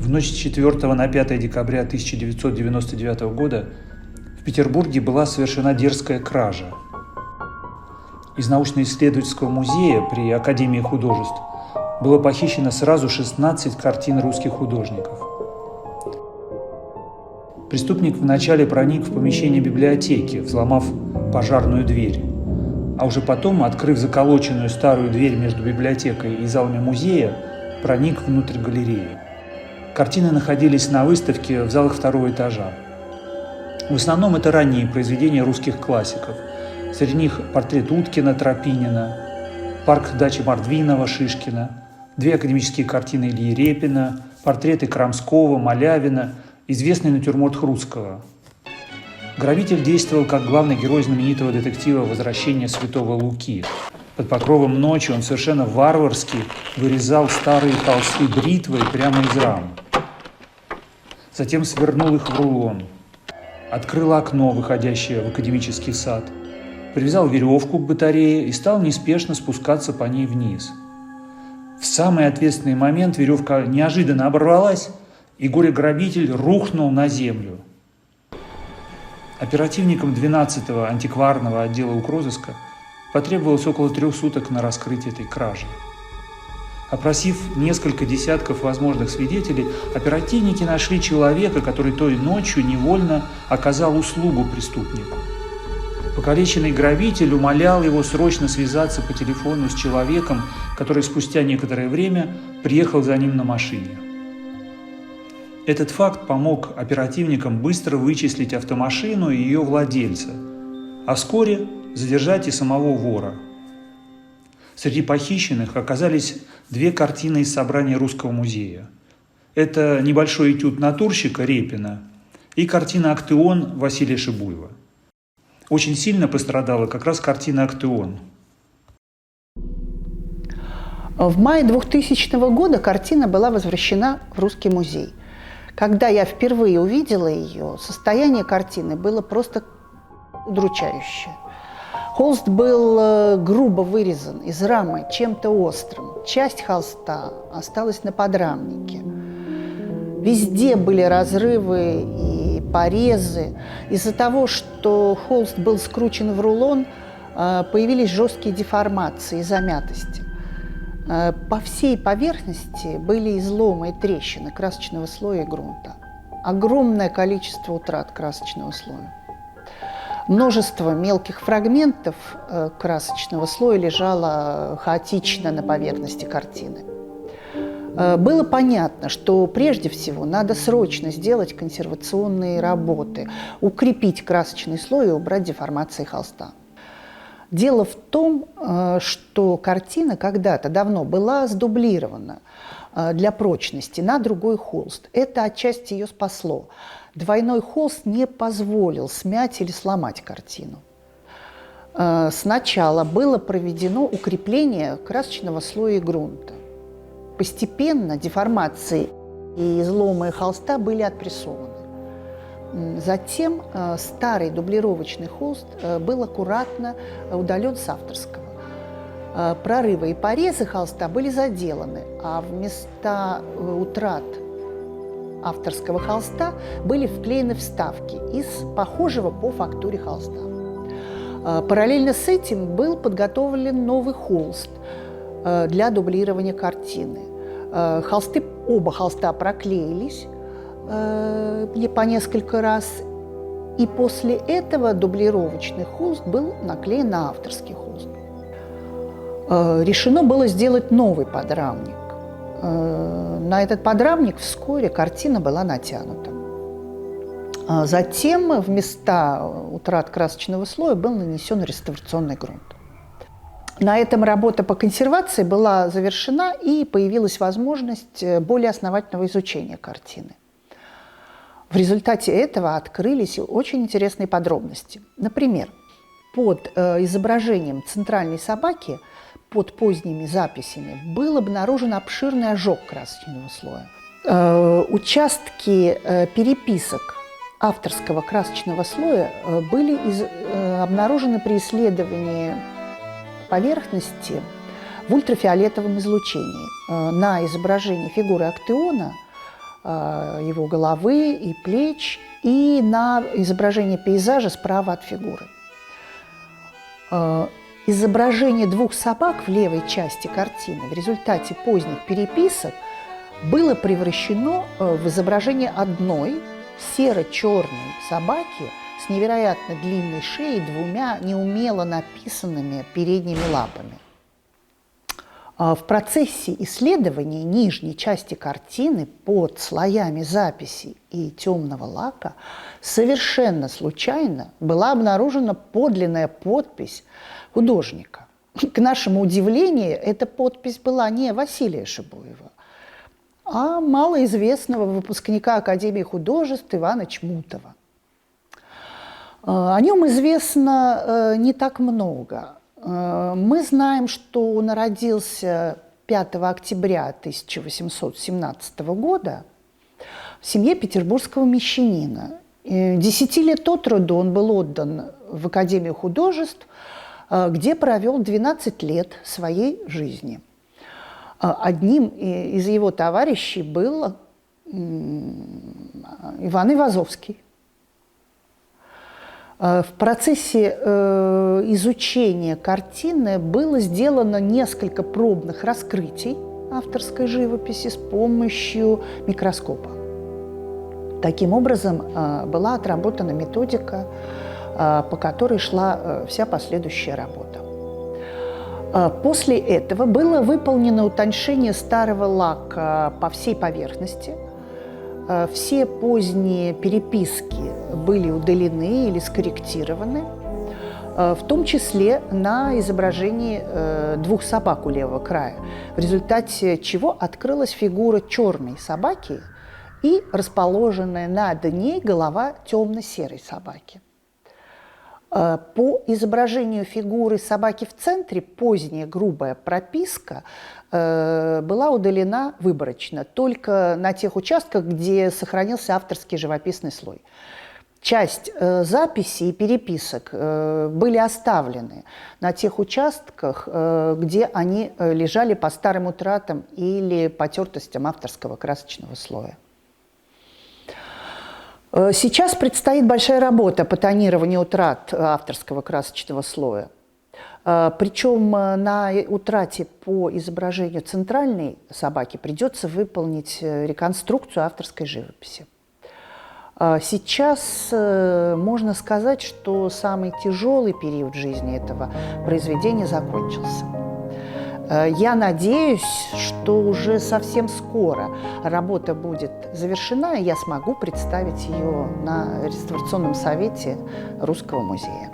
В ночь с 4 на 5 декабря 1999 года в Петербурге была совершена дерзкая кража. Из научно-исследовательского музея при Академии художеств было похищено сразу 16 картин русских художников. Преступник вначале проник в помещение библиотеки, взломав пожарную дверь, а уже потом, открыв заколоченную старую дверь между библиотекой и залами музея, проник внутрь галереи. Картины находились на выставке в залах второго этажа. В основном это ранние произведения русских классиков. Среди них портрет Уткина, Тропинина, парк дачи Мордвинова, Шишкина, 2 академические картины Ильи Репина, портреты Крамского, Малявина, известный натюрморт Хруцкого. Грабитель действовал как главный герой знаменитого детектива «Возвращение святого Луки». Под покровом ночи он совершенно варварски вырезал старые холсты бритвой прямо из рам. Затем свернул их в рулон, открыл окно, выходящее в академический сад, привязал веревку к батарее и стал неспешно спускаться по ней вниз. В самый ответственный момент веревка неожиданно оборвалась, и горе-грабитель рухнул на землю. Оперативникам 12-го антикварного отдела угрозыска потребовалось около 3 суток на раскрытие этой кражи. Опросив несколько десятков возможных свидетелей, оперативники нашли человека, который той ночью невольно оказал услугу преступнику. Покалеченный грабитель умолял его срочно связаться по телефону с человеком, который спустя некоторое время приехал за ним на машине. Этот факт помог оперативникам быстро вычислить автомашину и ее владельца, а вскоре задержать и самого вора. Среди похищенных оказались 2 картины из собрания Русского музея. Это небольшой этюд натурщика Репина и картина «Актеон» Василия Шибуева. Очень сильно пострадала как раз картина «Актеон». В мае 2000 года картина была возвращена в Русский музей. Когда я впервые увидела ее, состояние картины было просто удручающее. Холст был грубо вырезан из рамы чем-то острым. Часть холста осталась на подрамнике. Везде были разрывы и порезы. Из-за того, что холст был скручен в рулон, появились жесткие деформации и замятости. По всей поверхности были изломы и трещины красочного слоя и грунта. Огромное количество утрат красочного слоя. Множество мелких фрагментов красочного слоя лежало хаотично на поверхности картины. Было понятно, что прежде всего надо срочно сделать консервационные работы, укрепить красочный слой и убрать деформации холста. Дело в том, что картина когда-то давно была сдублирована для прочности на другой холст. Это отчасти ее спасло. Двойной холст не позволил смять или сломать картину. Сначала было проведено укрепление красочного слоя и грунта. Постепенно деформации и изломы холста были отпрессованы. Затем старый дублировочный холст был аккуратно удален с авторского. Прорывы и порезы холста были заделаны, а вместо утрат авторского холста были вклеены вставки из похожего по фактуре холста. Параллельно с этим был подготовлен новый холст для дублирования картины. Оба холста проклеились по несколько раз, и после этого дублировочный холст был наклеен на авторский холст. Решено было сделать новый подрамник. На этот подрамник вскоре картина была натянута. Затем вместо утрат красочного слоя был нанесен реставрационный грунт. На этом работа по консервации была завершена, и появилась возможность более основательного изучения картины. В результате этого открылись очень интересные подробности. Например, под изображением центральной собаки, под поздними записями, был обнаружен обширный ожог красочного слоя. Участки переписок авторского красочного слоя были обнаружены при исследовании поверхности в ультрафиолетовом излучении. На изображении фигуры Актеона его головы и плеч, и на изображение пейзажа справа от фигуры. Изображение двух собак в левой части картины в результате поздних переписок было превращено в изображение одной серо-черной собаки с невероятно длинной шеей, двумя неумело написанными передними лапами. В процессе исследования нижней части картины под слоями записей и темного лака совершенно случайно была обнаружена подлинная подпись художника. К нашему удивлению, эта подпись была не Василия Шибуева, а малоизвестного выпускника Академии художеств Ивана Чмутова. О нем известно не так много. Мы знаем, что он родился 5 октября 1817 года в семье петербургского мещанина. 10 лет от роду он был отдан в Академию художеств, где провел 12 лет своей жизни. Одним из его товарищей был Иван Айвазовский. В процессе изучения картины было сделано несколько пробных раскрытий авторской живописи с помощью микроскопа. Таким образом, была отработана методика, по которой шла вся последующая работа. После этого было выполнено утоншение старого лака по всей поверхности. Все поздние переписки были удалены или скорректированы, в том числе на изображении двух собак у левого края, в результате чего открылась фигура черной собаки и расположенная над ней голова темно-серой собаки. По изображению фигуры собаки в центре поздняя грубая прописка была удалена выборочно, только на тех участках, где сохранился авторский живописный слой. Часть записей и переписок были оставлены на тех участках, где они лежали по старым утратам или потертостям авторского красочного слоя. Сейчас предстоит большая работа по тонированию утрат авторского красочного слоя. Причем на утрате по изображению центральной собаки придется выполнить реконструкцию авторской живописи. Сейчас можно сказать, что самый тяжелый период жизни этого произведения закончился. Я надеюсь, что уже совсем скоро работа будет завершена, и я смогу представить ее на реставрационном совете Русского музея.